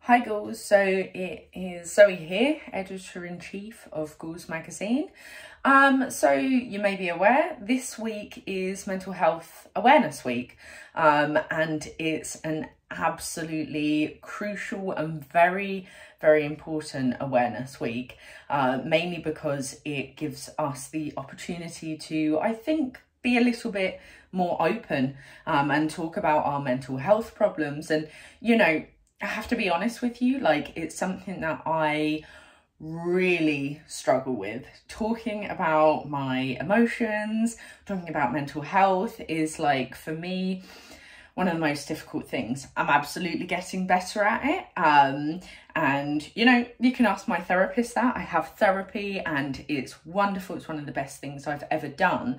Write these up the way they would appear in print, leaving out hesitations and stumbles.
Hi Ghouls, so it is Zoe here, Editor-in-Chief of Ghouls Magazine. So you may be aware, this week is Mental Health Awareness Week, and it's an absolutely crucial and very important awareness week, mainly because it gives us the opportunity to, I think, be a little bit more open and talk about our mental health problems. And, you know, I have to be honest with you, like, it's something that I really struggle with. Talking about my emotions, talking about mental health is, like, for me, one of the most difficult things. I'm absolutely getting better at it. And, you know, you can ask my therapist that. I have therapy and it's wonderful. It's one of the best things I've ever done.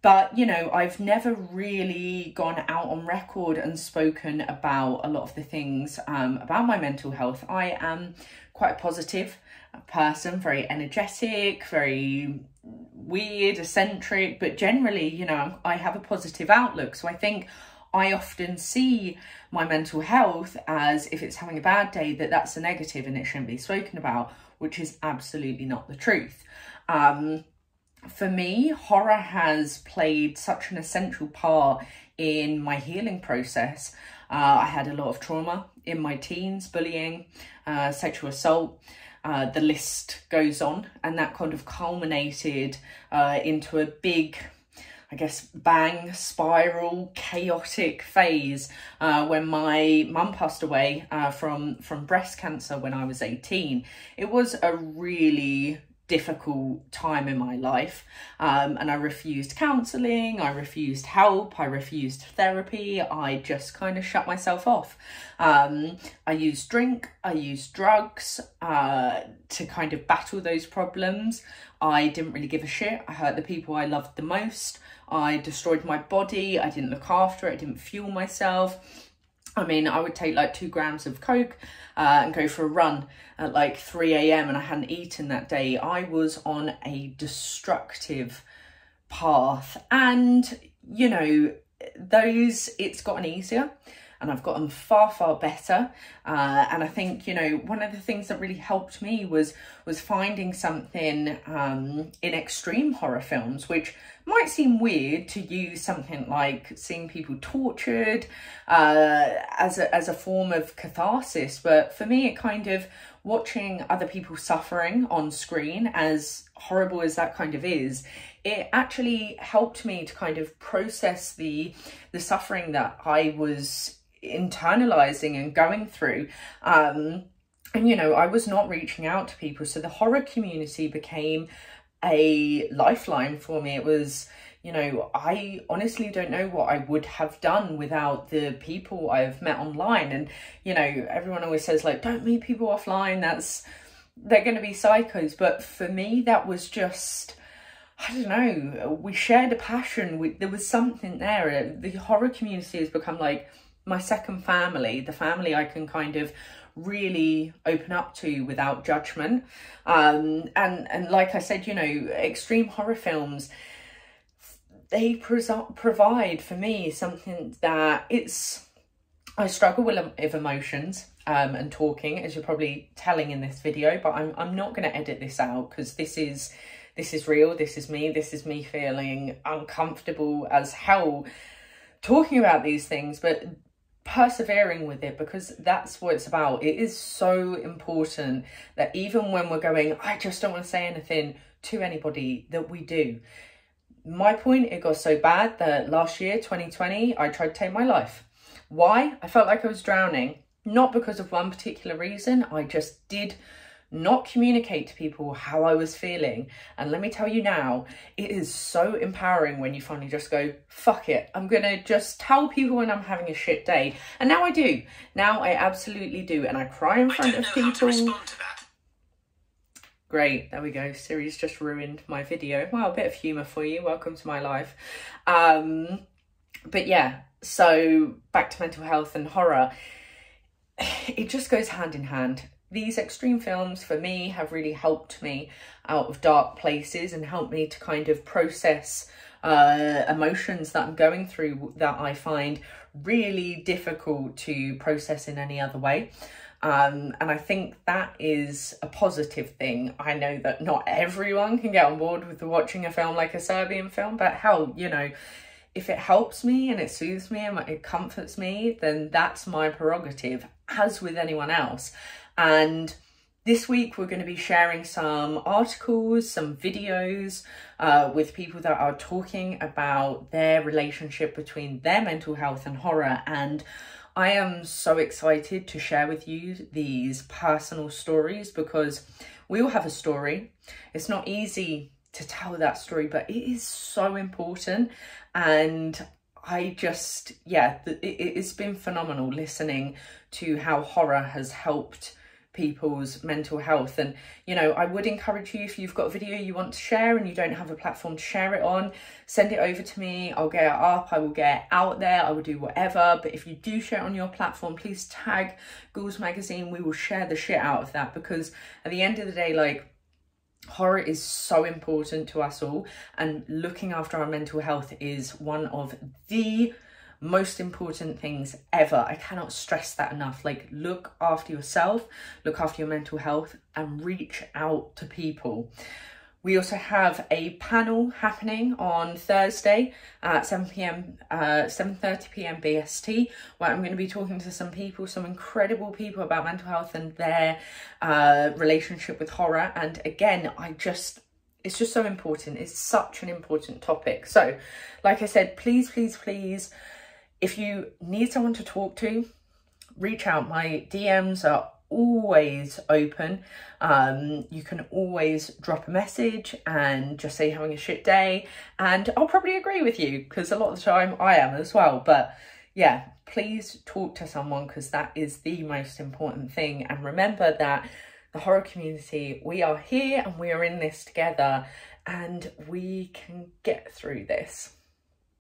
But, you know, I've never really gone out on record and spoken about a lot of the things about my mental health. I am quite a positive person, very energetic, very weird, eccentric, but generally, you know, I have a positive outlook. So I think I often see my mental health as, if it's having a bad day, that's a negative and it shouldn't be spoken about, which is absolutely not the truth. For me, horror has played such an essential part in my healing process. I had a lot of trauma in my teens, bullying, sexual assault, the list goes on, and that kind of culminated into a big, I guess, bang, spiral, chaotic phase when my mum passed away from breast cancer when I was 18. It was a really difficult time in my life, and I refused counselling, I refused help, I refused therapy. I just kind of shut myself off. I used drink, I used drugs to kind of battle those problems. I didn't really give a shit. I hurt the people I loved the most. I destroyed my body. I didn't look after it. I didn't fuel myself. I mean, I would take like 2 grams of Coke and go for a run at like 3 a.m. and I hadn't eaten that day. I was on a destructive path, and, you know, it's gotten easier and I've gotten far better. And I think, you know, one of the things that really helped me was finding something in extreme horror films, which might seem weird to use something like seeing people tortured as a form of catharsis. But for me, it kind of, watching other people suffering on screen, as horrible as that kind of is, it actually helped me to kind of process the suffering that I was internalizing and going through. And, you know, I was not reaching out to people. So the horror community became a lifeline for me. It was, you know, I honestly don't know what I would have done without the people I've met online. And, you know, everyone always says, like, don't meet people offline, they're going to be psychos. But for me, that was just, I don't know, we shared a passion. There was something there. The horror community has become like my second family, the family I can kind of really open up to without judgment. And like I said, you know, extreme horror films, they provide for me something that I struggle with emotions and talking, as you're probably telling in this video, but I'm not going to edit this out, because this is real. This is me feeling uncomfortable as hell talking about these things, but persevering with it, because that's what it's about. It is so important that even when we're going, I just don't want to say anything to anybody, that we do. My point, it got so bad that last year, 2020, I tried to take my life. Why? I felt like I was drowning, not because of one particular reason. I just did not communicate to people how I was feeling. And let me tell you now, it is so empowering when you finally just go, fuck it, I'm gonna just tell people when I'm having a shit day. And now I do. Now I absolutely do. And I cry in front of people. I don't know how to respond to that. Great, there we go. Siri's just ruined my video. Well, a bit of humour for you. Welcome to my life. But yeah, so back to mental health and horror. It just goes hand in hand. These extreme films, for me, have really helped me out of dark places and helped me to kind of process emotions that I'm going through that I find really difficult to process in any other way. And I think that is a positive thing. I know that not everyone can get on board with watching a film like a Serbian film, but hell, you know, if it helps me and it soothes me and it comforts me, then that's my prerogative, as with anyone else. And this week we're going to be sharing some articles, some videos with people that are talking about their relationship between their mental health and horror. And I am so excited to share with you these personal stories, because we all have a story. It's not easy to tell that story, but it is so important. And I just, yeah, it's been phenomenal listening to how horror has helped people's mental health. And, you know, I would encourage you, if you've got a video you want to share and you don't have a platform to share it on, send it over to me. I'll get it up, I will get it out there, I will do whatever. But if you do share it on your platform, please tag Ghouls Magazine. We will share the shit out of that, because at the end of the day, like, horror is so important to us all, and looking after our mental health is one of the most important things ever. I cannot stress that enough. Like, look after yourself, look after your mental health, and reach out to people. We also have a panel happening on Thursday at 7:30 p.m. BST, where I'm going to be talking to some people, some incredible people, about mental health and their relationship with horror. And again, it's just so important. It's such an important topic. So, like I said, please, please, please, if you need someone to talk to, reach out. My DMs are always open. You can always drop a message and just say you're having a shit day, and I'll probably agree with you, because a lot of the time I am as well. But yeah, please talk to someone, because that is the most important thing. And remember that the horror community, we are here and we are in this together, and we can get through this.